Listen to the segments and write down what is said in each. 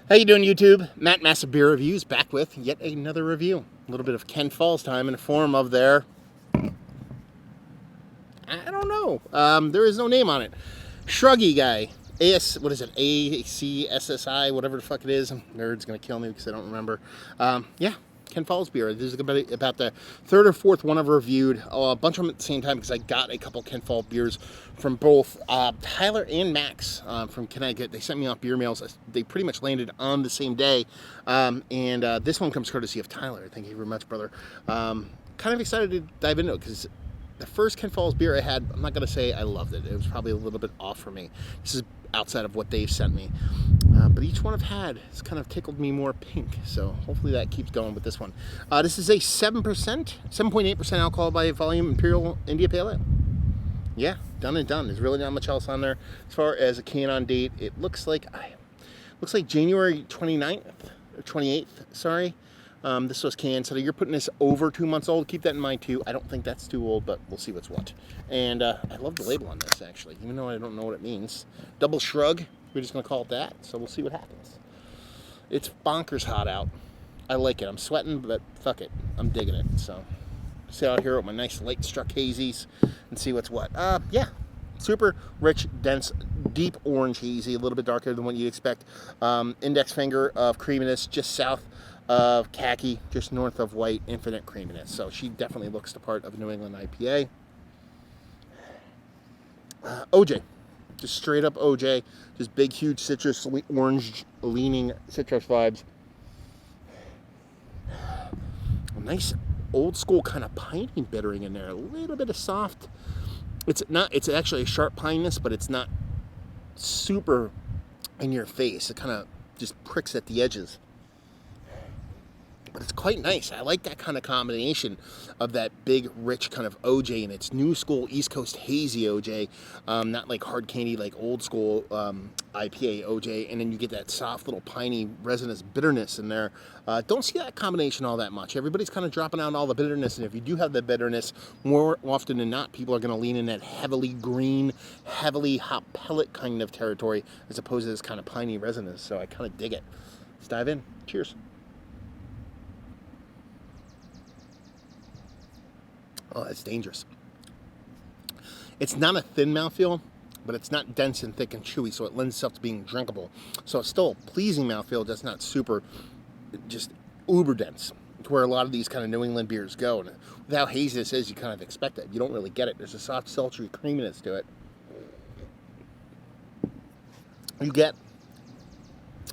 How you doing, YouTube? Matt Massive Beer Reviews back with yet another review. A little bit of Ken Falls time in the form of their, I don't know. There is no name on it. Shruggy guy. What is it? ACSSI, whatever the fuck it is. Nerd's gonna kill me because I don't remember. Yeah, Ken Falls beer. This is about the third or fourth one I've reviewed. A bunch of them at the same time because I got a couple Ken Falls beers from both Tyler and Max from Connecticut. They sent me off beer mails. They pretty much landed on the same day. This one comes courtesy of Tyler. Thank you very much, brother. Kind of excited to dive into it because the first Ken Falls beer I had, I'm not going to say I loved it. It was probably a little bit off for me. This is outside of what they've sent me. But each one I've had has kind of tickled me more pink. So hopefully that keeps going with this one. This is a 7.8% alcohol by volume Imperial India Pale Ale. Yeah, done and done. There's really not much else on there. As far as a can on date, it looks like January 29th or 28th, sorry. This was canned, so you're putting this over 2 months old. Keep that in mind too. I don't think that's too old, but we'll see what's what. And I love the label on this, actually, even though I don't know what it means. Double shrug, we're just gonna call it that, so we'll see what happens. It's bonkers hot out. I like it. I'm sweating, but fuck it, I'm digging it. So sit out here with my nice light struck hazies and see what's what. Yeah, super rich, dense, deep orange hazy, a little bit darker than what you'd expect. Index finger of creaminess just south of khaki, just north of white, infinite creaminess. So she definitely looks the part of New England IPA. OJ, just straight up OJ, just big, huge citrus, orange leaning citrus vibes. A nice old school kind of piney bittering in there, a little bit of soft. It's actually a sharp pineness, but it's not super in your face. It kind of just pricks at the edges. But it's quite nice. I like that kind of combination of that big, rich kind of OJ, and it's new school East Coast hazy OJ, not like hard candy, like old school IPA OJ, and then you get that soft little piney resinous bitterness in there. Don't see that combination all that much. Everybody's kind of dropping out all the bitterness, and if you do have the bitterness, more often than not, people are going to lean in that heavily green, heavily hop pellet kind of territory, as opposed to this kind of piney resinous. So I kind of dig it. Let's dive in. Cheers. Oh, that's dangerous. It's not a thin mouthfeel, but it's not dense and thick and chewy, so it lends itself to being drinkable. So it's still a pleasing mouthfeel, just not super, just uber dense, to where a lot of these kind of New England beers go. And with how hazy this is, you kind of expect it. You don't really get it. There's a soft, sultry creaminess to it. You get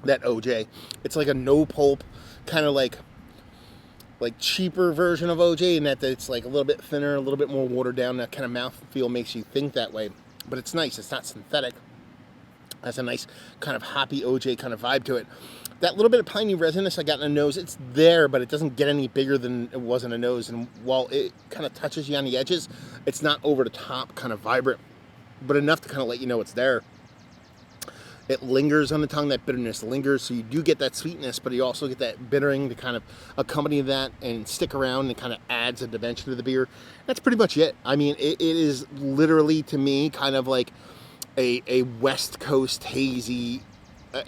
that OJ. It's like a no pulp, kind of like cheaper version of OJ, in that it's like a little bit thinner, a little bit more watered down. That kind of mouthfeel makes you think that way, but it's nice. It's not synthetic. It has a nice kind of hoppy OJ kind of vibe to it. That little bit of piney resinous I got in the nose, it's there, but it doesn't get any bigger than it was in the nose. And while it kind of touches you on the edges, it's not over the top kind of vibrant, but enough to kind of let you know it's there. It lingers on the tongue, that bitterness lingers, so you do get that sweetness, but you also get that bittering to kind of accompany that and stick around, and kind of adds a dimension to the beer. That's pretty much it. I mean, it is literally, to me, kind of like a West Coast hazy,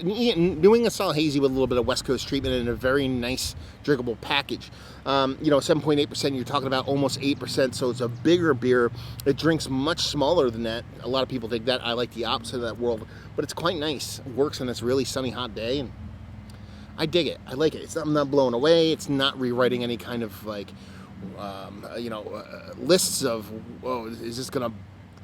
New England style hazy with a little bit of West Coast treatment in a very nice drinkable package. 7.8%, you're talking about almost 8%, so it's a bigger beer. It drinks much smaller than that. A lot of people think that. I like the opposite of that world, but it's quite nice. It works on this really sunny, hot day, and I dig it. I like it. I'm not blown away. It's not rewriting any kind of lists of, is this going to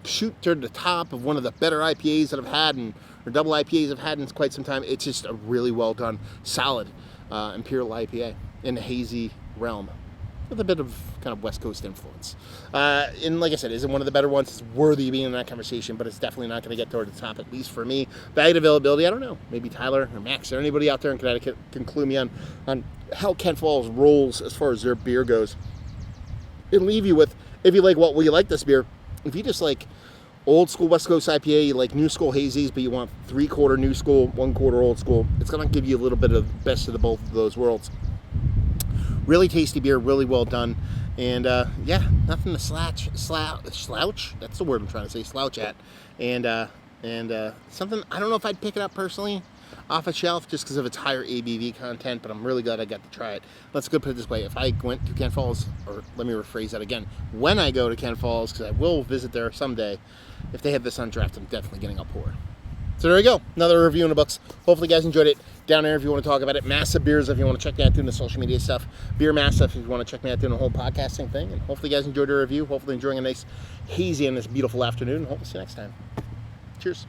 shoot to the top of one of the better IPAs that I've had, or double IPAs I've had in quite some time. It's just a really well done, solid Imperial IPA in the hazy realm, with a bit of kind of West Coast influence. And like I said, isn't one of the better ones. It's worthy of being in that conversation, but it's definitely not going to get toward the top, at least for me. Value availability, I don't know. Maybe Tyler or Max or anybody out there in Connecticut can clue me on how Ken Falls rolls as far as their beer goes. It'll leave you with, if you like, you like this beer. If you just like old school West Coast IPA, you like new school hazies, but you want 3/4 new school, 1/4 old school, it's going to give you a little bit of best of the both of those worlds. Really tasty beer, really well done. And yeah, nothing to slouch. That's the word I'm trying to say, slouch at. And something, I don't know if I'd pick it up personally. off a shelf just because of its higher ABV content, but I'm really glad I got to try it. Let's go put it this way. If I went to Kent Falls, or let me rephrase that again, when I go to Kent Falls, because I will visit there someday, if they have this on draft, I'm definitely getting a pour. So there you go, another review in the books. Hopefully you guys enjoyed it. Down there if you want to talk about it. Massive Beers if you want to check me out doing the social media stuff. Beer Massive if you want to check me out doing the whole podcasting thing. And hopefully you guys enjoyed the review. Hopefully enjoying a nice hazy on this beautiful afternoon. And hopefully see you next time. Cheers.